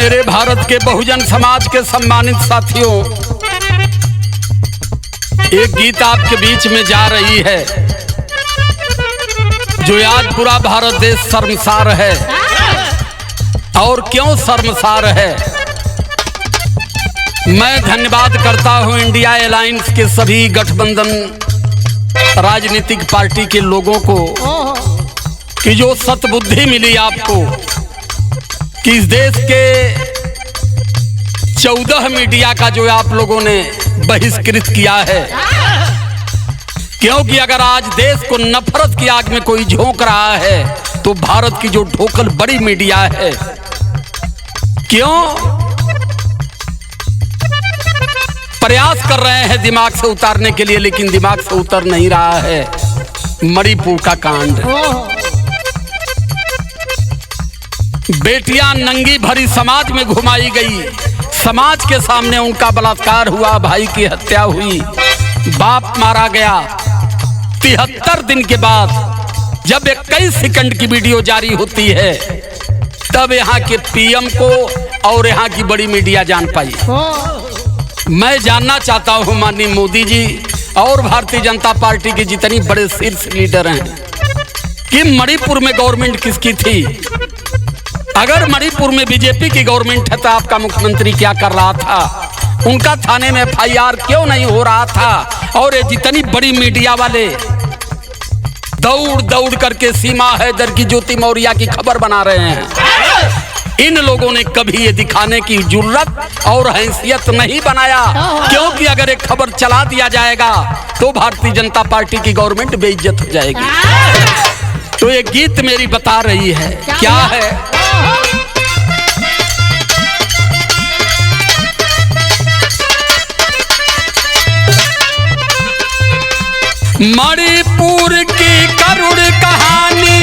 मेरे भारत के बहुजन समाज के सम्मानित साथियों, एक गीत आपके बीच में जा रही है जो आज पूरा भारत देश शर्मसार है। और क्यों शर्मसार है? मैं धन्यवाद करता हूं इंडिया अलायंस के सभी गठबंधन राजनीतिक पार्टी के लोगों को कि जो सतबुद्धि मिली आपको कि इस देश के 14 मीडिया का जो आप लोगों ने बहिष्कृत किया है, क्योंकि अगर आज देश को नफरत की आग में कोई झोंक रहा है तो भारत की जो ढोकल बड़ी मीडिया है। क्यों प्रयास कर रहे हैं दिमाग से उतारने के लिए, लेकिन दिमाग से उतर नहीं रहा है मणिपुर का कांड। बेटियां नंगी भरी समाज में घुमाई गई, समाज के सामने उनका बलात्कार हुआ, भाई की हत्या हुई, बाप मारा गया। 73 दिन के बाद जब 21 सेकंड की वीडियो जारी होती है तब यहाँ के पीएम को और यहाँ की बड़ी मीडिया जान पाई। मैं जानना चाहता हूँ माननीय मोदी जी और भारतीय जनता पार्टी के जितनी बड़े शीर्ष लीडर हैं कि मणिपुर में गवर्नमेंट किसकी थी? अगर मणिपुर में बीजेपी की गवर्नमेंट है तो आपका मुख्यमंत्री क्या कर रहा था? उनका थाने में FIR क्यों नहीं हो रहा था? और ये जितनी बड़ी मीडिया वाले दौड़ दौड़ करके सीमा हैदर की, ज्योति मौर्य की खबर बना रहे हैं। इन लोगों ने कभी ये दिखाने की जुर्रत और हैसियत नहीं बनाया, क्योंकि अगर एक खबर चला दिया जाएगा तो भारतीय जनता पार्टी की गवर्नमेंट बेइज्जत हो जाएगी। तो ये गीत मेरी बता रही है क्या है? मणिपुर की करुण कहानी,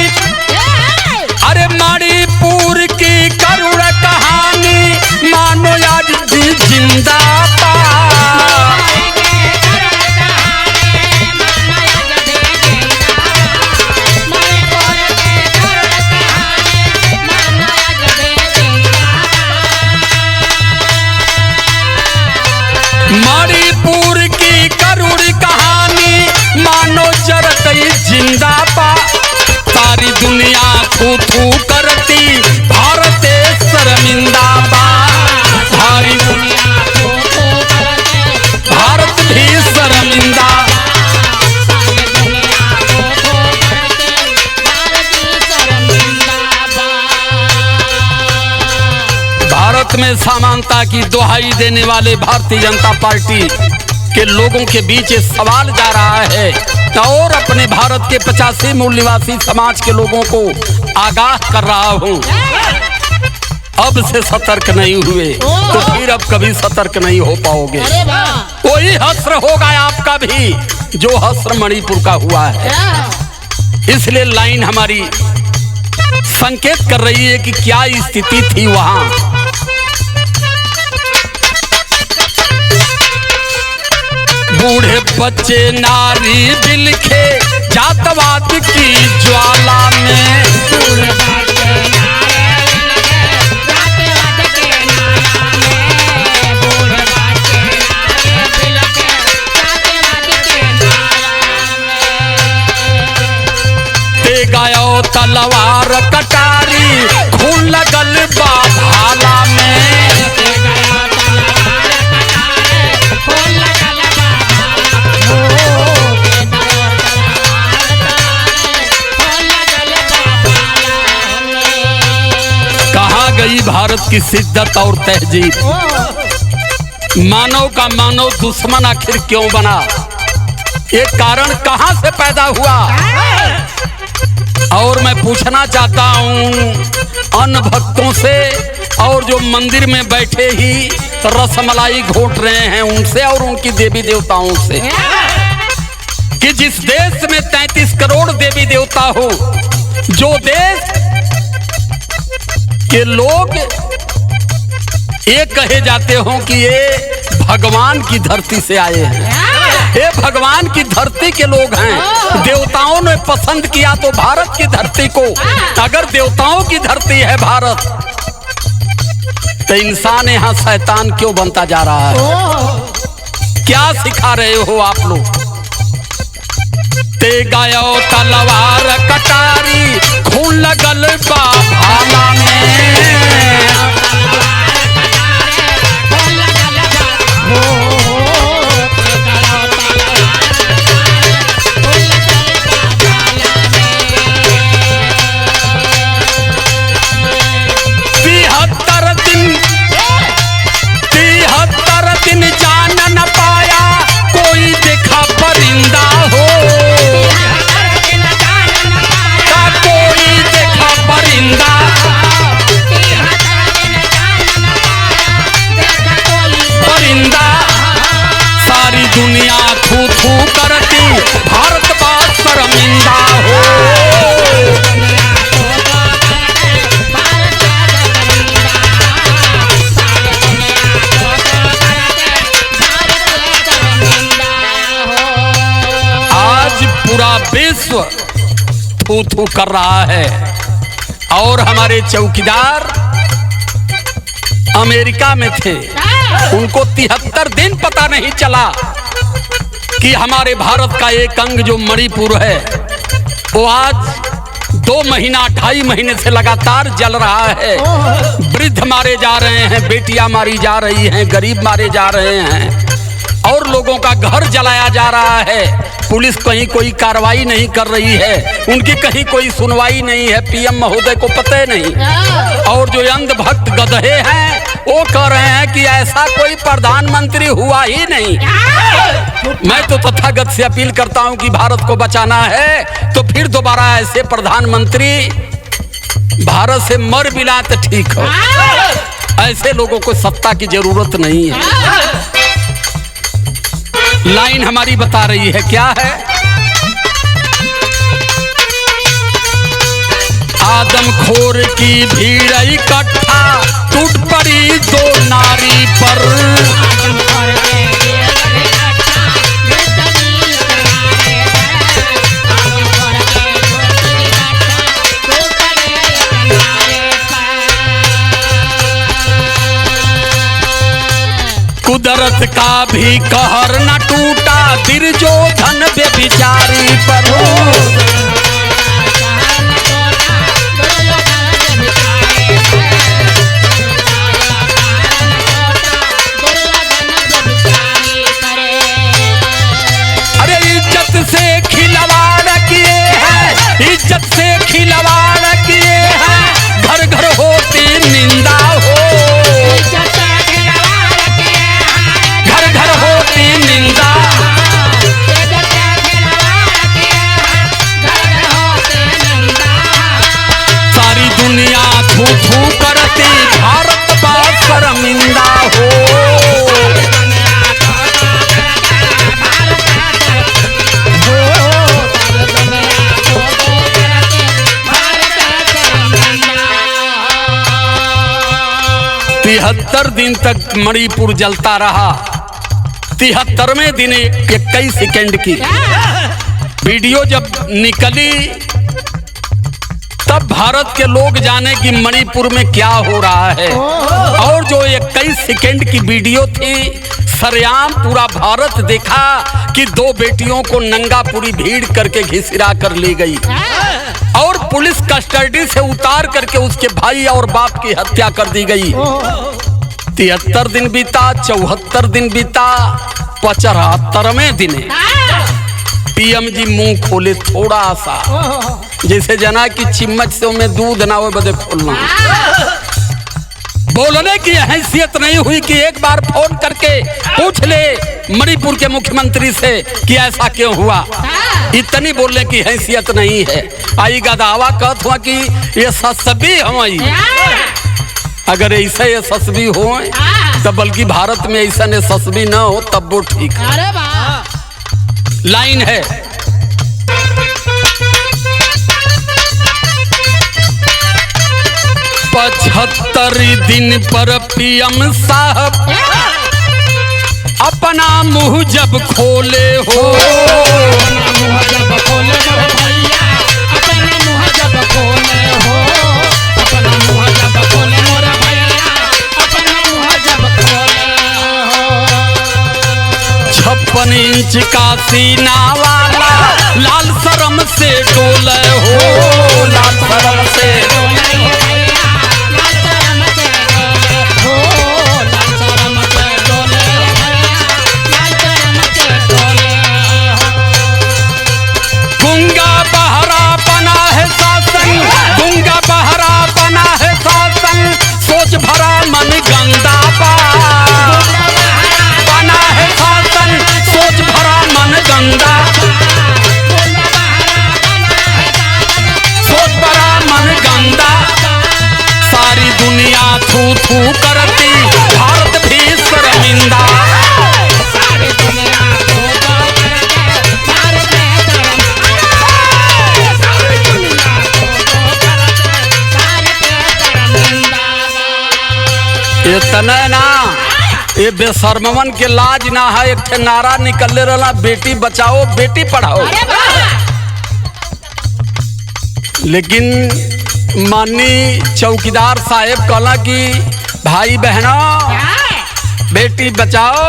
अरे मणिपुर की करुण कहानी मानो आज भी जिंदाबाद। मणिपुर की करुण कहानी मानो जरत जिंदाबाद। सारी दुनिया थू थू करती, भारत शर्मिंदाबाद। सारी दुनिया थू थू करती, भारत भी शर्मिंदा। भारत में समानता की दुहाई देने वाले भारतीय जनता पार्टी के लोगों के बीच सवाल जा रहा है और अपने भारत के 85 मूल निवासी समाज के लोगों को आगाह कर रहा हूं। अब से सतर्क नहीं हुए तो फिर अब कभी सतर्क नहीं हो पाओगे। कोई हस्र होगा आपका भी जो हस्र मणिपुर का हुआ है। इसलिए लाइन हमारी संकेत कर रही है कि क्या स्थिति थी वहां। बूढ़े बच्चे नारी बिलखे जातवाद की ज्वाला में। ते गयो तलवार कटारी खून लगल बा भाला में। भारत की शिद्दत और तहजीब, मानव का मानव दुश्मन आखिर क्यों बना? ये कारण कहां से पैदा हुआ? और मैं पूछना चाहता हूं अन्य भक्तों से और जो मंदिर में बैठे ही रसमलाई घोट रहे हैं उनसे और उनकी देवी देवताओं से कि जिस देश में 33 करोड़ देवी देवता हो, जो देश के लोग ये कहे जाते हो कि ये भगवान की धरती से आए हैं, ये भगवान की धरती के लोग हैं। देवताओं ने पसंद किया तो भारत की धरती को, अगर देवताओं की धरती है भारत तो इंसान यहाँ शैतान क्यों बनता जा रहा है? क्या सिखा रहे हो आप लोग? ते गयो तलवार कटारी खून लगल बा भाला में। तिहत्तर दिन जान न पाया कोई देखा परिंदा हो, का कोई देखा परिंदा। परिंदा सारी दुनिया थू थू करती, भारत बा शर्मिंदा हो। पूरा विश्व थू थू कर रहा है और हमारे चौकीदार अमेरिका में थे, उनको 73 दिन पता नहीं चला कि हमारे भारत का एक अंग जो मणिपुर है वो आज 2 महीना 2.5 महीने से लगातार जल रहा है। वृद्ध मारे जा रहे हैं, बेटियां मारी जा रही हैं, गरीब मारे जा रहे हैं और लोगों का घर जलाया जा रहा है। पुलिस कहीं कोई कार्रवाई नहीं कर रही है, उनकी कहीं कोई सुनवाई नहीं है, पीएम महोदय को पता नहीं। और जो अंधभक्त गधे हैं वो कह रहे हैं कि ऐसा कोई प्रधानमंत्री हुआ ही नहीं। मैं तो तथागत से अपील करता हूं कि भारत को बचाना है तो फिर दोबारा ऐसे प्रधानमंत्री भारत से मर मिला तो ठीक हो। ऐसे लोगों को सत्ता की जरूरत नहीं है। लाइन हमारी बता रही है क्या है? आदमखोर की भीड़ इकट्ठा टूट पड़ी 2 नारी पर। कुदरत का भी कहर न टूटा दुर्योधन व्यभिचारी पर। अरे इज्जत से खिलवाड़ किए हैं, इज्जत से खिलवाड़ किए हैं, घर घर होती निंदा हो। निंदा सारी दुनिया थू थू करती, भारत बा शर्मिंदा हो। तिहत्तर दिन तक मणिपुर जलता रहा। 73वें दिन 21 सेकंड की वीडियो जब निकली तब भारत के लोग जाने कि मणिपुर में क्या हो रहा है। और जो 21 सेकंड की वीडियो थी, सरेआम पूरा भारत देखा कि 2 बेटियों को नंगापुरी भीड़ करके घिसिरा कर ले गई और पुलिस कस्टडी से उतार करके उसके भाई और बाप की हत्या कर दी गई। 73 दिन बीता, 74 दिन बीता, 75वें दिन पीएम जी मुंह खोले थोड़ा सा, जैसे जना की चिम्मच से में दूध ना हो बदे खोलना। बोलने की हैसियत नहीं हुई कि एक बार फोन करके पूछ ले मणिपुर के मुख्यमंत्री से कि ऐसा क्यों हुआ। इतनी बोलने की हैसियत नहीं है। आई गदावा कहत हुआ कि ये सस्बी हमारी, अगर ऐसा ये सस्बी हो तब बल्कि भारत में ऐसा ने सस्बी न हो तब वो ठीक है। लाइन है, पचहत्तर दिन पर पीएम साहब अपना मुंह जब खोले हो, बीच का सीना वाला लाल शर्म से डोले हो, लाल शर्म से गंगा बहरा बना है शासन, गंगा बहरा बना है शासन, सोच भरा मन गंदा बना है शासन, सोच भरा मन गंदा, सोच भरा मन गंदा, सारी दुनिया थू थू करती, भारत भी शर्मिंदा। इतना ना ये बेशर्मवन के लाज ना है, एक ठे नारा निकलने रहा बेटी बचाओ बेटी पढ़ाओ। लेकिन माननी चौकीदार साहेब कहला कि भाई बहनों बेटी बचाओ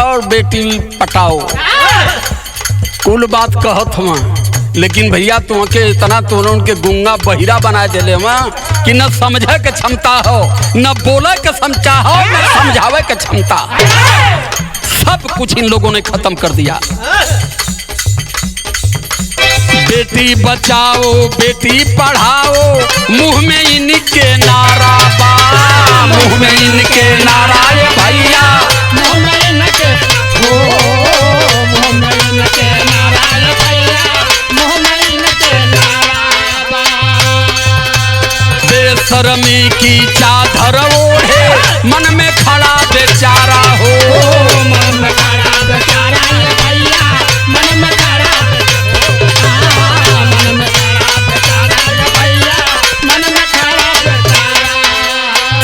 और बेटी पटाओ, कुल बात कहत हम। लेकिन भैया तुमके इतना तोने उनके गुंगा बहिरा बना दिले कि न समझे के क्षमता हो, न बोले के क्षमता हो, न समझावे के क्षमता, सब कुछ इन लोगों ने खत्म कर दिया। बेटी बचाओ बेटी पढ़ाओ, मुंह में इनके नारा बा, मुंह में इनके नारा भैया, मुंह में इनके मुंह में इनके नारा भैया, मुंह में इनके नारा। बेशर्मी की चादर ओढ़े मन में खड़ा बेचारा हो, मन में खड़ा बेचारा भैया, मन में खड़ा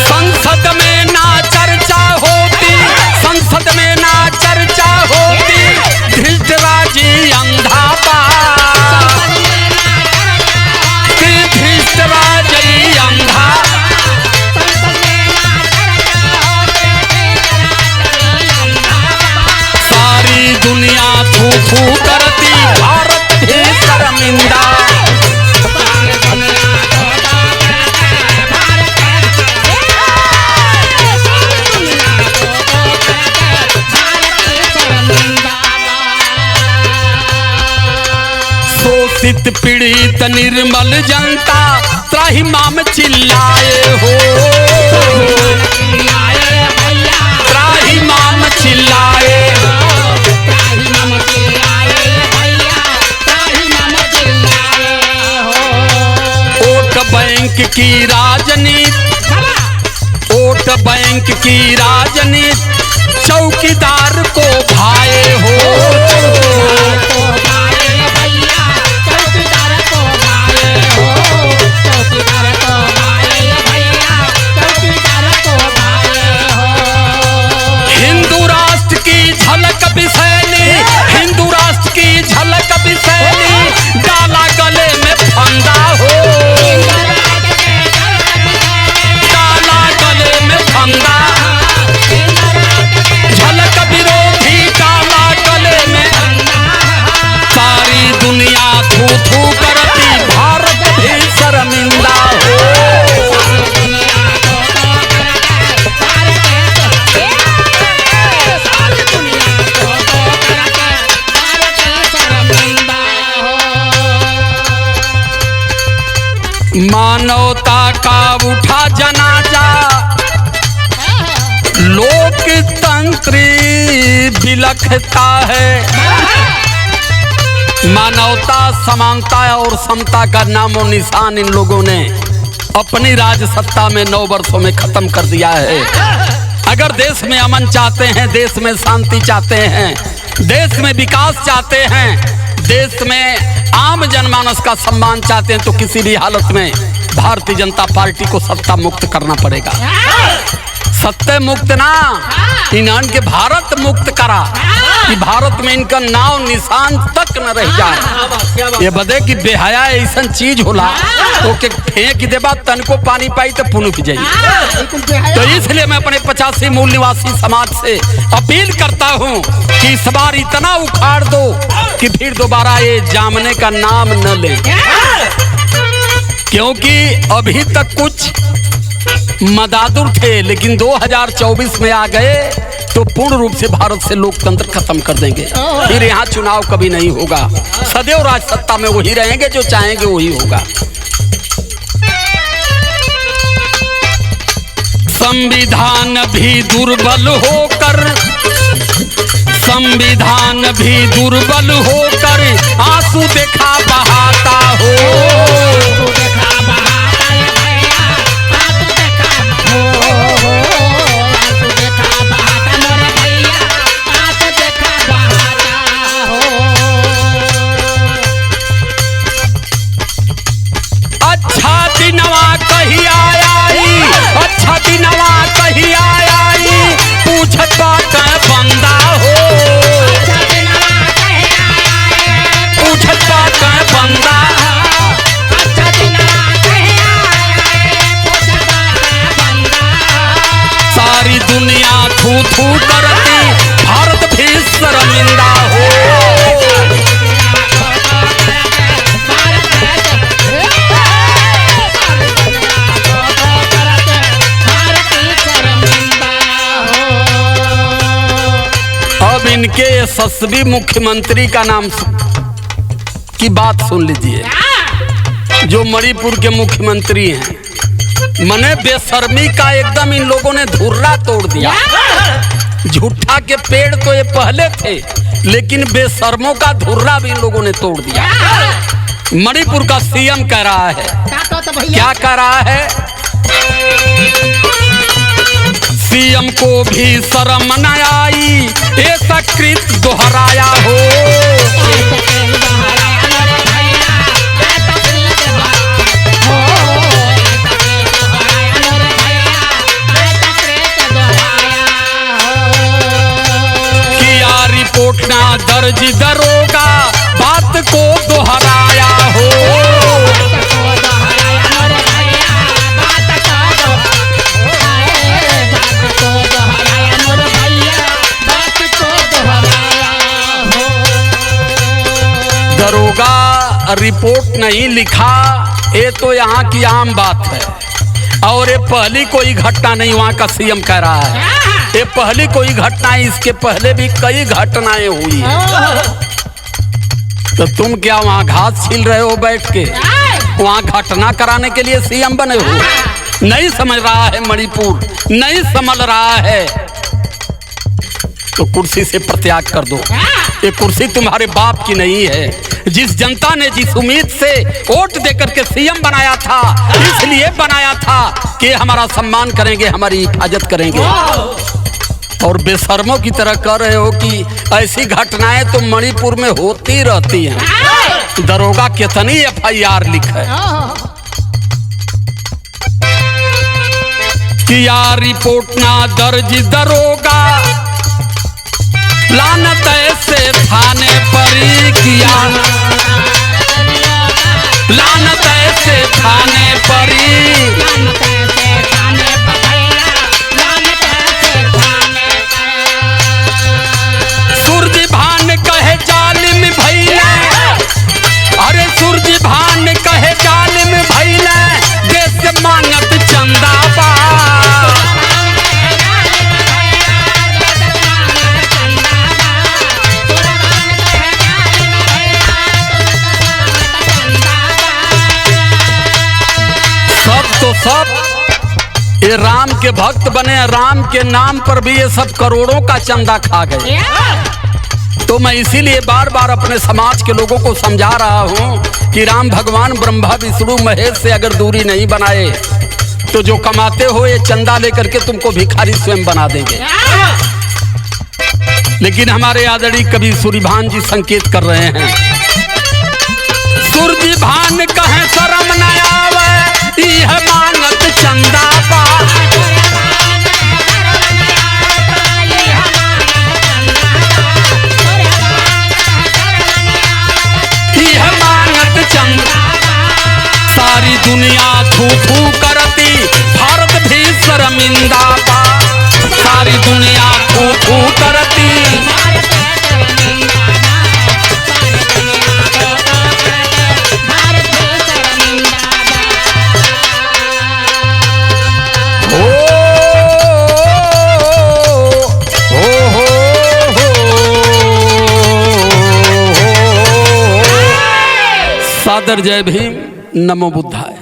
संसद में ना चर्चा होती, संसद में ना चर्चा होती, धृतराजी अंधा बा, धृतराजी अंधा, सारी दुनिया थू थू करती, भारत भी शर्मिंदा। शोषित पीड़ित निर्मल जनता त्राहिमाम चिल्लाए हो, त्राहिमाम चिल्लाए, वोट बैंक की राजनीति, वोट बैंक की राजनीति, चौकीदार को भाए हो, हिंदू राष्ट्र की झलक बिसैली, हिंदू राष्ट्र की झलक बिसैली, डाला गले में फंदा हो, डाला गले में फंदा, झलक विरोधी डाला गले में, सारी दुनिया थू थू करती, भारत भी शर्मिंदा हो। मानवता का उठा जनाजा, लोकतंत्र बिलखता है, मानवता समानता और समता का नामो निशान इन लोगों ने अपनी राज सत्ता में 9 वर्षों में खत्म कर दिया है। अगर देश में अमन चाहते हैं, देश में शांति चाहते हैं, देश में विकास चाहते हैं, देश में आम जनमानस का सम्मान चाहते हैं, तो किसी भी हालत में भारतीय जनता पार्टी को सत्ता मुक्त करना पड़ेगा। सत्ता मुक्त ना, इन्हन के भारत मुक्त करा कि भारत में इनका नाव निशान तक न रह जाए। ये बदे कि बेहया ऐसा चीज होला तो के फेंक देबा तन को पानी पाई तो पुनुक जाई। तो इसलिए मैं अपने 85 मूल निवासी समाज से अपील करता हूँ कि इस बार इतना उखाड़ दो कि फिर दोबारा ये जामने का नाम न ले, क्योंकि अभी तक कुछ मदादुर थे लेकिन 2024 में आ गए तो पूर्ण रूप से भारत से लोकतंत्र खत्म कर देंगे। फिर यहाँ चुनाव कभी नहीं होगा, सदैव राज सत्ता में वही रहेंगे, जो चाहेंगे वही होगा। संविधान भी दुर्बल होकर, संविधान भी दुर्बल होकर आंसू देखा बहाता हो। अच्छा दिनवा कही आई, अच्छा दिनवा कही आई, पूछत बात बंदा हो, पूछत बात बंदा। सारी दुनिया थू थू करती, भारत भी शर्मिंदा हो। अब इनके यशस्वी मुख्यमंत्री का नाम की बात सुन लीजिए, जो मणिपुर के मुख्यमंत्री हैं। मने बेशर्मी का एकदम इन लोगों ने धुर्रा तोड़ दिया। झूठा के पेड़ तो ये पहले थे, लेकिन बेशर्मों का धुर्रा भी इन लोगों ने तोड़ दिया। मणिपुर का सीएम कह रहा है, क्या कह रहा है? सीएम को भी शर्म न आई, ऐसा कृत दोहराया हो। किया रिपोर्ट ना दर्ज दरोगा, बात को दोहराया हो। दरोगा रिपोर्ट नहीं लिखा, ये तो यहाँ की आम बात है, और ये पहली कोई घटना नहीं वहाँ का सीएम कह रहा है। ये पहली कोई घटना है, इसके पहले भी कई घटनाएं हुई हैं। तो तुम क्या वहाँ घास छील रहे हो बैठ के? वहाँ घटना कराने के लिए सीएम बने हो? नहीं समझ रहा है मणिपुर, नहीं समझ रहा है तो कुर्सी से प्रत्याग कर दो। ये कुर्सी तुम्हारे बाप की नहीं है। जिस जनता ने जिस उम्मीद से वोट देकर के सीएम बनाया था, इसलिए बनाया था कि हमारा सम्मान करेंगे, हमारी हिफाजत करेंगे। और बेशर्मों की तरह कह रहे हो कि ऐसी घटनाएं तो मणिपुर में होती रहती हैं। दरोगा कितनी FIR लिखे, किया रिपोर्ट ना दर्ज दरोगा, लानत ऐसे थाने पर किया, लानत ऐसे थाने पर। सूरज भान कहे जालिम भैया, अरे सूरज भान कहे जालिम भैया, देश मांगत चंदा बा। तो सब ये राम के भक्त बने, राम के नाम पर भी ये सब करोड़ों का चंदा खा गए। तो मैं इसीलिए बार बार अपने समाज के लोगों को समझा रहा हूँ कि राम भगवान ब्रह्मा विष्णु महेश से अगर दूरी नहीं बनाए तो जो कमाते हो ये चंदा लेकर के तुमको भिखारी स्वयं बना देंगे। लेकिन हमारे आदरणीय कवि सूर्यभान जी संकेत कर रहे हैं, सूर्यभान कहे शर्म न आवे, यह मांगत चंदा पा। यह मांगत चंदा, सारी आदर, जय भीम, नमो बुद्धाय।